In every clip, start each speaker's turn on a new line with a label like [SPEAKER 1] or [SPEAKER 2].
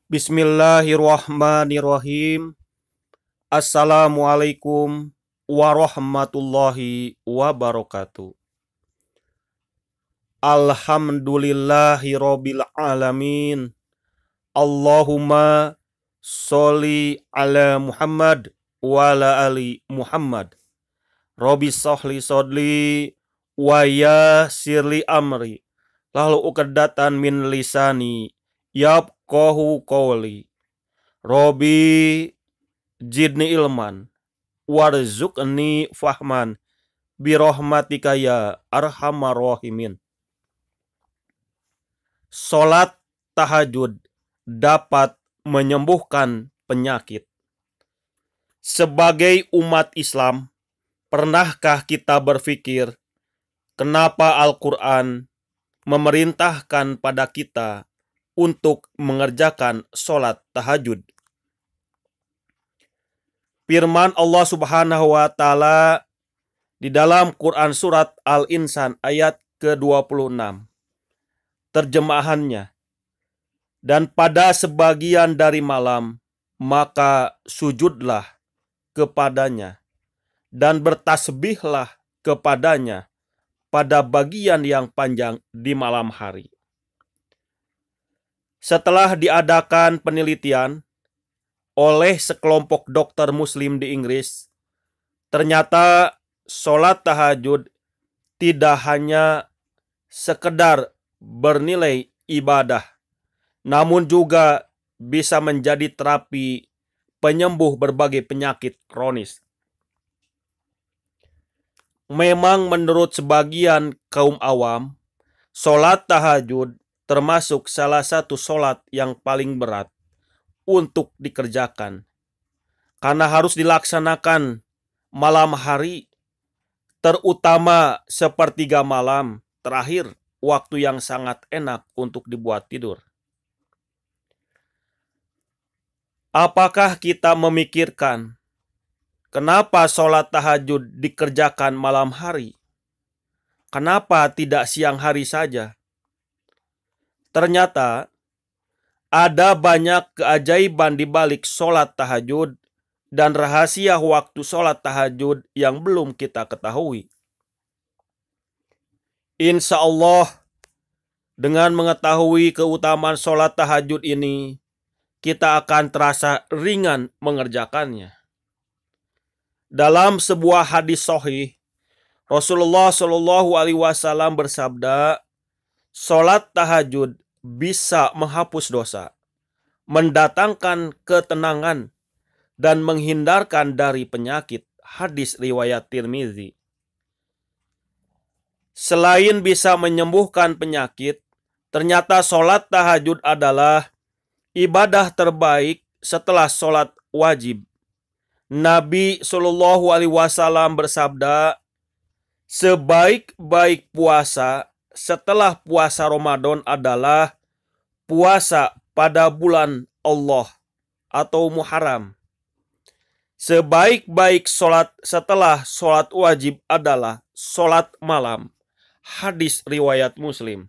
[SPEAKER 1] Bismillahirrahmanirrahim. Assalamualaikum warahmatullahi wabarakatuh. Alhamdulillahirabbil alamin. Allahumma sholli ala Muhammad wa ala ali Muhammad. Rabbi shrahli shodri wa yassirli amri. Lalu uqdatan min lisani yafqahu qawli. Robi jidni ilman warzuqni fahman birahmatika ya arhamar rahimin. Salat tahajud dapat menyembuhkan penyakit. Sebagai umat Islam, pernahkah kita berpikir kenapa Al-Quran memerintahkan pada kita untuk mengerjakan sholat tahajud? Firman Allah Subhanahu wa Ta'ala di dalam Quran surat Al-Insan ayat ke-26. Terjemahannya, dan pada sebagian dari malam maka sujudlah kepadanya dan bertasbihlah kepadanya pada bagian yang panjang di malam hari. Setelah diadakan penelitian oleh sekelompok dokter muslim di Inggris, ternyata sholat tahajud tidak hanya sekedar bernilai ibadah, namun juga bisa menjadi terapi penyembuh berbagai penyakit kronis. Memang menurut sebagian kaum awam, sholat tahajud termasuk salah satu sholat yang paling berat untuk dikerjakan, karena harus dilaksanakan malam hari, terutama sepertiga malam terakhir, waktu yang sangat enak untuk dibuat tidur. Apakah kita memikirkan kenapa sholat tahajud dikerjakan malam hari? Kenapa tidak siang hari saja? Ternyata ada banyak keajaiban di balik sholat tahajud dan rahasia waktu sholat tahajud yang belum kita ketahui. Insya Allah, dengan mengetahui keutamaan sholat tahajud ini, kita akan terasa ringan mengerjakannya. Dalam sebuah hadis sahih, Rasulullah Shallallahu Alaihi Wasallam bersabda, sholat tahajud bisa menghapus dosa, mendatangkan ketenangan, dan menghindarkan dari penyakit. Hadis riwayat Tirmizi. Selain bisa menyembuhkan penyakit, ternyata sholat tahajud adalah ibadah terbaik setelah sholat wajib. Nabi Shallallahu Alaihi Wasallam bersabda, sebaik-baik puasa setelah puasa Ramadan adalah puasa pada bulan Allah atau Muharram. Sebaik-baik sholat setelah sholat wajib adalah sholat malam. Hadis riwayat Muslim.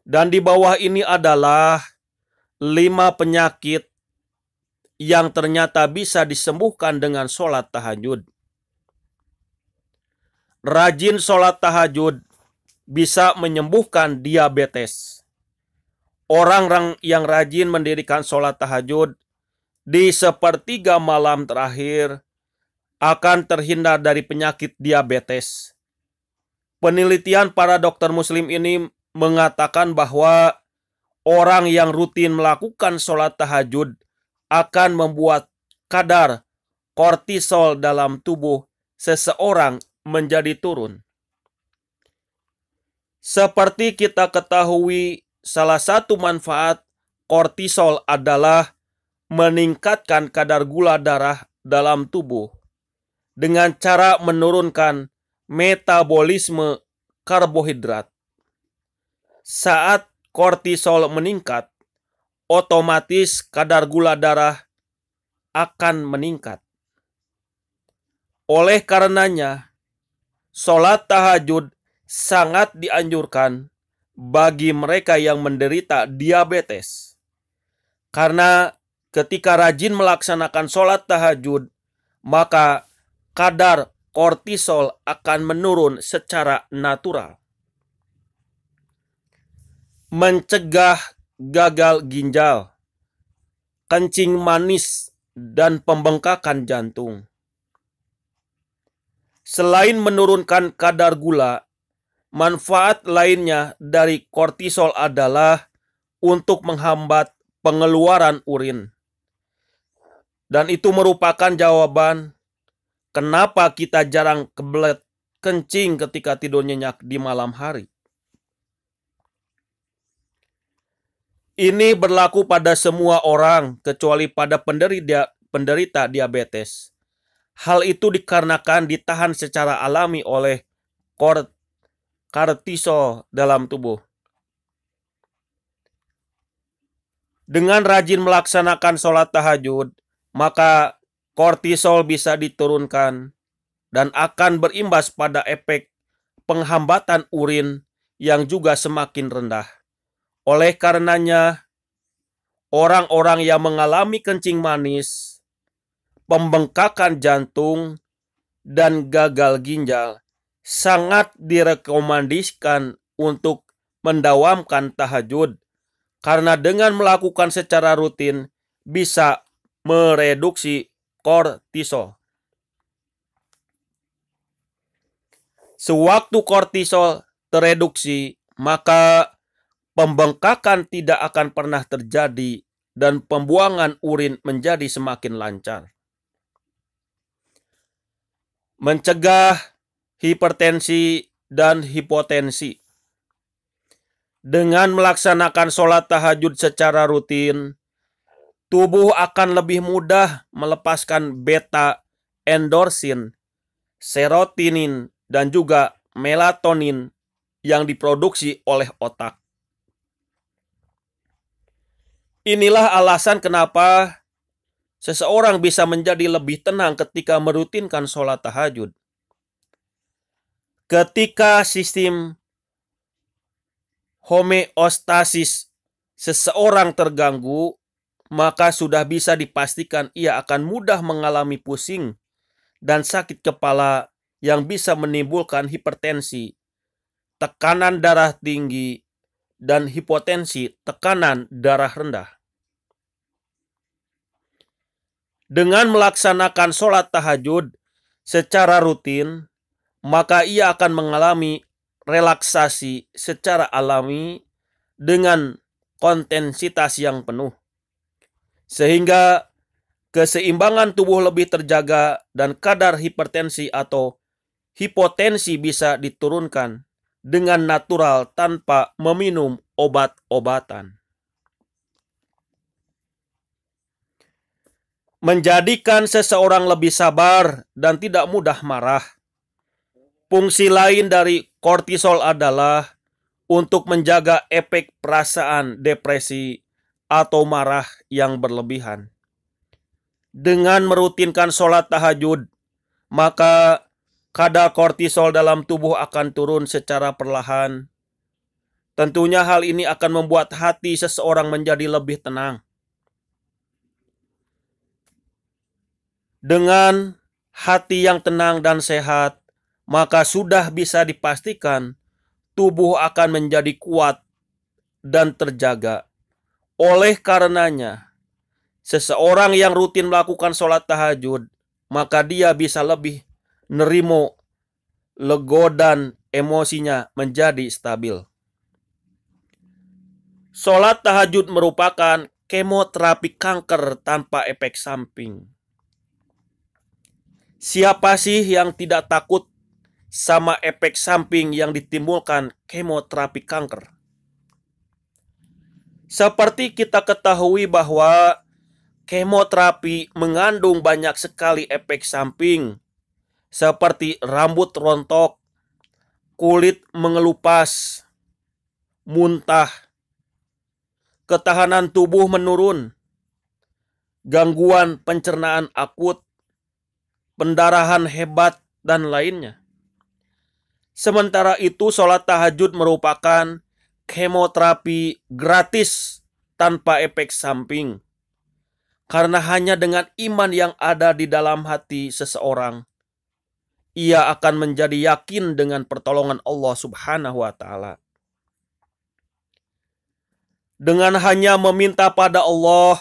[SPEAKER 1] Dan di bawah ini adalah 5 penyakit yang ternyata bisa disembuhkan dengan sholat tahajud. Rajin sholat tahajud bisa menyembuhkan diabetes. Orang yang rajin mendirikan sholat tahajud di sepertiga malam terakhir akan terhindar dari penyakit diabetes. Penelitian para dokter muslim ini mengatakan bahwa orang yang rutin melakukan sholat tahajud akan membuat kadar kortisol dalam tubuh seseorang menjadi turun. Seperti kita ketahui, salah satu manfaat kortisol adalah meningkatkan kadar gula darah dalam tubuh dengan cara menurunkan metabolisme karbohidrat. Saat kortisol meningkat, otomatis kadar gula darah akan meningkat. Oleh karenanya, sholat tahajud sangat dianjurkan bagi mereka yang menderita diabetes. Karena ketika rajin melaksanakan sholat tahajud, maka kadar kortisol akan menurun secara natural. Mencegah gagal ginjal, kencing manis, dan pembengkakan jantung. Selain menurunkan kadar gula, manfaat lainnya dari kortisol adalah untuk menghambat pengeluaran urin. Dan itu merupakan jawaban kenapa kita jarang kebelet kencing ketika tidur nyenyak di malam hari. Ini berlaku pada semua orang kecuali pada penderita diabetes. Hal itu dikarenakan ditahan secara alami oleh kortisol dalam tubuh. Dengan rajin melaksanakan sholat tahajud, maka kortisol bisa diturunkan dan akan berimbas pada efek penghambatan urin yang juga semakin rendah. Oleh karenanya, orang-orang yang mengalami kencing manis, pembengkakan jantung, dan gagal ginjal sangat direkomendasikan untuk mendawamkan tahajud, karena dengan melakukan secara rutin bisa mereduksi kortisol. Sewaktu kortisol tereduksi, maka pembengkakan tidak akan pernah terjadi dan pembuangan urin menjadi semakin lancar. Mencegah hipertensi dan hipotensi. Dengan melaksanakan sholat tahajud secara rutin, tubuh akan lebih mudah melepaskan beta endorfin, serotonin, dan juga melatonin yang diproduksi oleh otak. Inilah alasan kenapa seseorang bisa menjadi lebih tenang ketika merutinkan sholat tahajud. Ketika sistem homeostasis seseorang terganggu, maka sudah bisa dipastikan ia akan mudah mengalami pusing dan sakit kepala yang bisa menimbulkan hipertensi, tekanan darah tinggi, dan hipotensi, tekanan darah rendah. Dengan melaksanakan sholat tahajud secara rutin, maka ia akan mengalami relaksasi secara alami dengan intensitas yang penuh. Sehingga keseimbangan tubuh lebih terjaga dan kadar hipertensi atau hipotensi bisa diturunkan dengan natural tanpa meminum obat-obatan. Menjadikan seseorang lebih sabar dan tidak mudah marah. Fungsi lain dari kortisol adalah untuk menjaga efek perasaan depresi atau marah yang berlebihan. Dengan merutinkan sholat tahajud, maka kadar kortisol dalam tubuh akan turun secara perlahan. Tentunya hal ini akan membuat hati seseorang menjadi lebih tenang. Dengan hati yang tenang dan sehat, maka sudah bisa dipastikan tubuh akan menjadi kuat dan terjaga. Oleh karenanya, seseorang yang rutin melakukan sholat tahajud, maka dia bisa lebih nerimo, lego, dan emosinya menjadi stabil. Sholat tahajud merupakan kemoterapi kanker tanpa efek samping. Siapa sih yang tidak takut sama efek samping yang ditimbulkan kemoterapi kanker? Seperti kita ketahui bahwa kemoterapi mengandung banyak sekali efek samping, seperti rambut rontok, kulit mengelupas, muntah, ketahanan tubuh menurun, gangguan pencernaan akut, pendarahan hebat, dan lainnya. Sementara itu, sholat tahajud merupakan kemoterapi gratis tanpa efek samping. Karena hanya dengan iman yang ada di dalam hati seseorang, ia akan menjadi yakin dengan pertolongan Allah Subhanahu wa Ta'ala. Dengan hanya meminta pada Allah,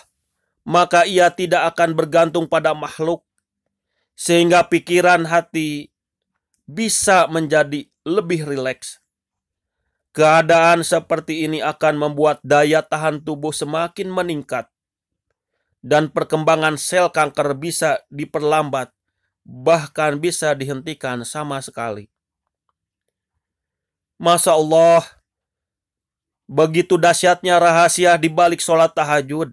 [SPEAKER 1] maka ia tidak akan bergantung pada makhluk, sehingga pikiran hati bisa menjadi lebih rileks. Keadaan seperti ini akan membuat daya tahan tubuh semakin meningkat, dan perkembangan sel kanker bisa diperlambat, bahkan bisa dihentikan sama sekali. Masya Allah, begitu dahsyatnya rahasia di balik sholat tahajud,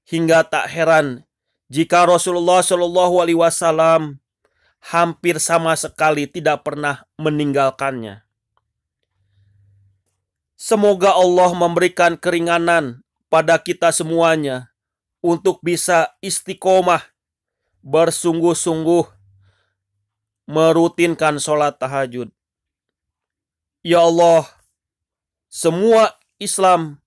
[SPEAKER 1] hingga tak heran jika Rasulullah Shallallahu Alaihi Wasallam hampir sama sekali tidak pernah meninggalkannya. Semoga Allah memberikan keringanan pada kita semuanya untuk bisa istiqomah, bersungguh-sungguh merutinkan sholat tahajud. Ya Allah, semua Islam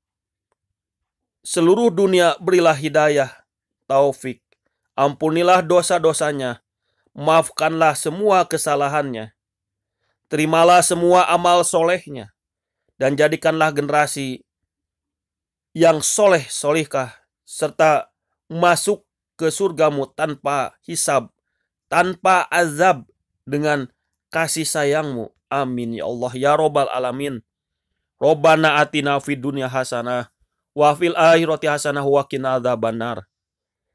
[SPEAKER 1] seluruh dunia berilah hidayah, taufik. Ampunilah dosa-dosanya, maafkanlah semua kesalahannya. Terimalah semua amal solehnya, dan jadikanlah generasi yang soleh-solihkah, serta masuk ke surgamu tanpa hisab, tanpa azab, dengan kasih sayangmu. Amin ya Allah ya Rabbal Alamin. Rabbana atina fid dunya hasanah wa fil akhirati hasanah wa qina adzabannar.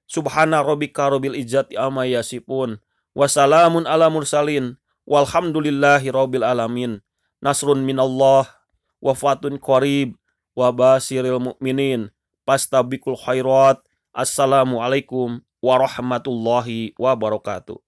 [SPEAKER 1] Subhana rabbika rabbil izzati amma yasifun wa salamun ala mursalin walhamdulillahi rabbil alamin. Nasrun minallah wa fatun qarib wa basiril mu'minin. Pastabikul khairat. Assalamualaikum warahmatullahi wabarakatuh.